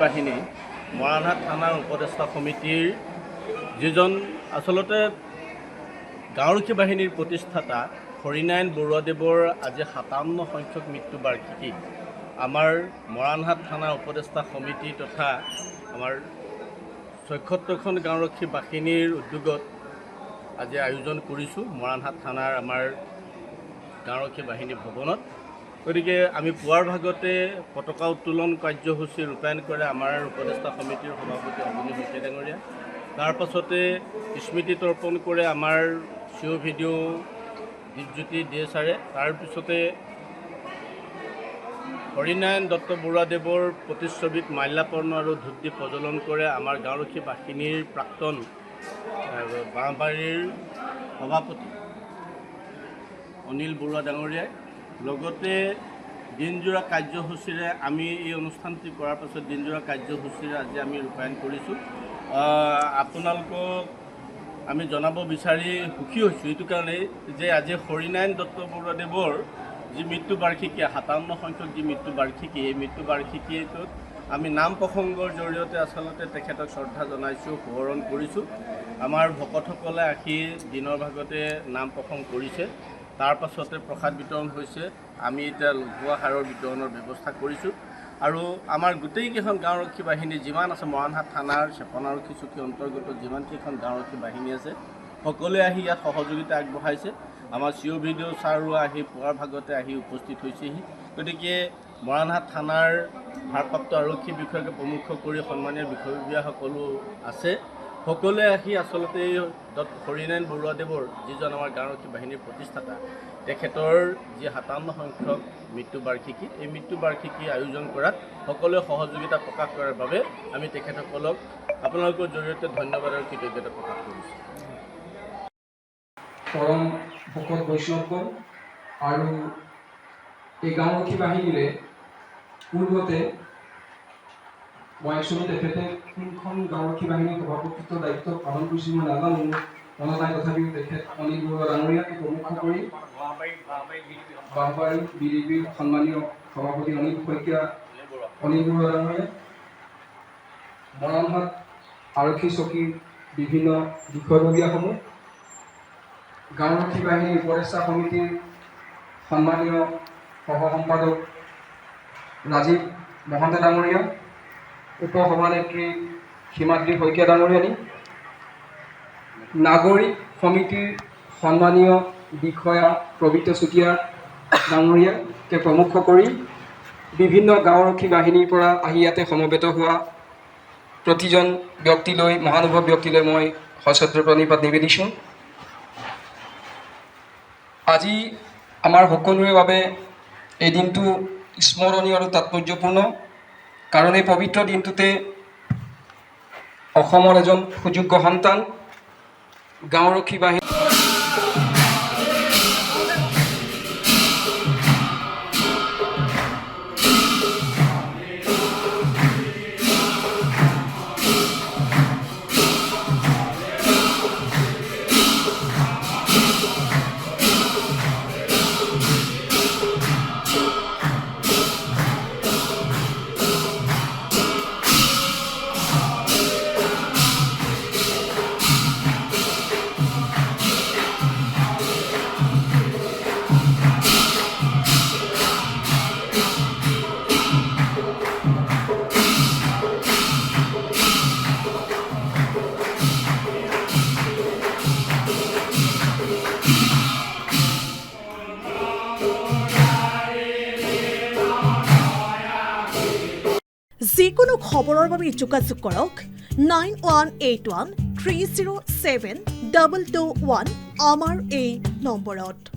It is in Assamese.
বাহিনী মৰাণহাট থানাৰ উপদেষ্টা সমিতিৰ যিজন আচলতে গাঁওৰক্ষী বাহিনীৰ প্ৰতিষ্ঠাতা হৰিনাৰায়ণ বৰুৱাদেৱৰ আজি 57 সংখ্যক মৃত্যু বাৰ্ষিকী আমাৰ মৰাণহাট থানাৰ উপদেষ্টা সমিতি তথা আমাৰ ৭৬খন গাঁওৰক্ষী বাহিনীৰ উদ্যোগত আজি আয়োজন কৰিছোঁ মৰাণহাট থানাৰ আমাৰ গাঁওৰক্ষী বাহিনী ভৱনত। গতিকে আমি পুৱাৰ ভাগতে পতাকা উত্তোলন কাৰ্যসূচী ৰূপায়ণ কৰে আমাৰ উপদেষ্টা সমিতিৰ সভাপতি অগ্নি শইকীয়া ডাঙৰীয়া। তাৰ পাছতে স্মৃতি তৰ্পণ কৰে আমাৰ চিঅ' ভিডিঅ' দীপজ্যোতি দে ছাৰে। তাৰপিছতে হৰিনাৰায়ণ দত্ত বৰুৱাদেৱৰ প্ৰতিচ্ছবিত মাল্যাৰ্পণ আৰু ধূপদীপ প্ৰজ্বলন কৰে আমাৰ গাঁওৰক্ষী বাহিনীৰ প্ৰাক্তন বাঁহবাৰীৰ সভাপতি অনিল বৰুৱা ডাঙৰীয়াই। লগতে দিনজোৰা কাৰ্যসূচীৰে আমি এই অনুষ্ঠানটি কৰাৰ পাছত দিনজোৰা কাৰ্যসূচীৰে আজি আমি ৰূপায়ণ কৰিছোঁ। আপোনালোকক আমি জনাব বিচাৰি সুখী হৈছোঁ এইটো কাৰণেই যে আজি হৰিনাৰায়ণ দত্ত বৰুৱাদেৱৰ যি মৃত্যু বাৰ্ষিকী 57 সংখ্যক যি মৃত্যু বাৰ্ষিকী এই মৃত্যু বাৰ্ষিকীটোত আমি নাম প্ৰসংগৰ জৰিয়তে আচলতে তেখেতক শ্ৰদ্ধা জনাইছোঁ, সোঁৱৰণ কৰিছোঁ। আমাৰ ভকতসকলে আহি দিনৰ ভাগতে নাম প্ৰসংগ কৰিছে। তাৰ পাছতে প্ৰসাদ বিতৰণ হৈছে। আমি এতিয়া লঘু আহাৰৰ বিতৰণৰ ব্যৱস্থা কৰিছোঁ আৰু আমাৰ গোটেইকেইখন গাঁওৰক্ষী বাহিনী যিমান আছে মৰাণহাট থানাৰ চেপনাৰক্ষী চকী অন্তৰ্গত যিমানকেইখন গাঁওৰক্ষী বাহিনী আছে সকলোৱে আহি ইয়াত সহযোগিতা আগবঢ়াইছে। আমাৰ চিঅ' ভিডিঅ' ছাৰো আহি পুৱাৰ ভাগতে আহি উপস্থিত হৈছেহি। গতিকে মৰাণহাট থানাৰ ভাৰপ্ৰাপ্ত আৰক্ষী বিষয়াকে প্ৰমুখ কৰি সন্মানীয় বিষয়ববীয়াসকলো আছে। সকলোৱে আহি আচলতে হৰিনাৰায়ণ বৰুৱাদেৱৰ যিজন আমাৰ গাঁওৰক্ষী বাহিনীৰ প্ৰতিষ্ঠাতা তেখেতৰ যি 57 সংখ্যক মৃত্যু বাৰ্ষিকী এই মৃত্যু বাৰ্ষিকী আয়োজন কৰাত সকলোৱে সহযোগিতা প্ৰকাশ কৰাৰ বাবে আমি তেখেতসকলক আপোনালোকৰ জৰিয়তে ধন্যবাদ আৰু কৃতজ্ঞতা প্ৰকাশ কৰিছোঁ। পৰম ভকত বৈষ্ণৱগণ আৰু এই গাঁওৰক্ষী বাহিনীৰে পূৰ্বতে মই একচুৱেলি তেখেতে কোনখন গাঁওৰক্ষী বাহিনীৰ সভাপতিত্ব দায়িত্ব পালন কৰিছিল মই নাজানো, মনত নাই। তথাপিও তেখেত অনিল বৰুৱা ডাঙৰীয়াকে প্ৰমুখ কৰি বাঁহবাৰী বিডিবিৰ সন্মানীয় সভাপতি অনিল বৰুৱা ডাঙৰীয়া, মৰাণহাট আৰক্ষী চকীৰ বিভিন্ন বিষয়ববীয়াসমূহ, গাঁওৰক্ষী বাহিনীৰ উপদেষ্টা সমিতিৰ সন্মানীয় সহ সম্পাদক ৰাজীৱ মহন্ত ডাঙৰীয়া, উপ সভানেত্ৰী সীমাদ্ৰী শইকীয়া ডাঙৰীয়ানী, নাগৰিক সমিতিৰ সন্মানীয় বিষয়া প্ৰবীত চুতীয়া ডাঙৰীয়াকে প্ৰমুখ কৰি বিভিন্ন গাঁওৰক্ষী বাহিনীৰ পৰা আহি ইয়াতে সমবেত হোৱা প্ৰতিজন ব্যক্তিলৈ, মহানুভৱ ব্যক্তিলৈ মই সশ্ৰদ্ধ প্ৰণিপাত নিবেদিছোঁ। আজি আমাৰ সকলোৰে বাবে এই দিনটো স্মৰণীয় আৰু তাৎপৰ্যপূৰ্ণ, কাৰণ এই পবিত্ৰ দিনটোতে অসমৰ এজন সুযোগ্য সন্তান গাঁওৰক্ষী বাহিনী যিকোনো খবৰৰ বাবে যোগাযোগ কৰক 9181 307 221 আমাৰ এই নম্বৰত।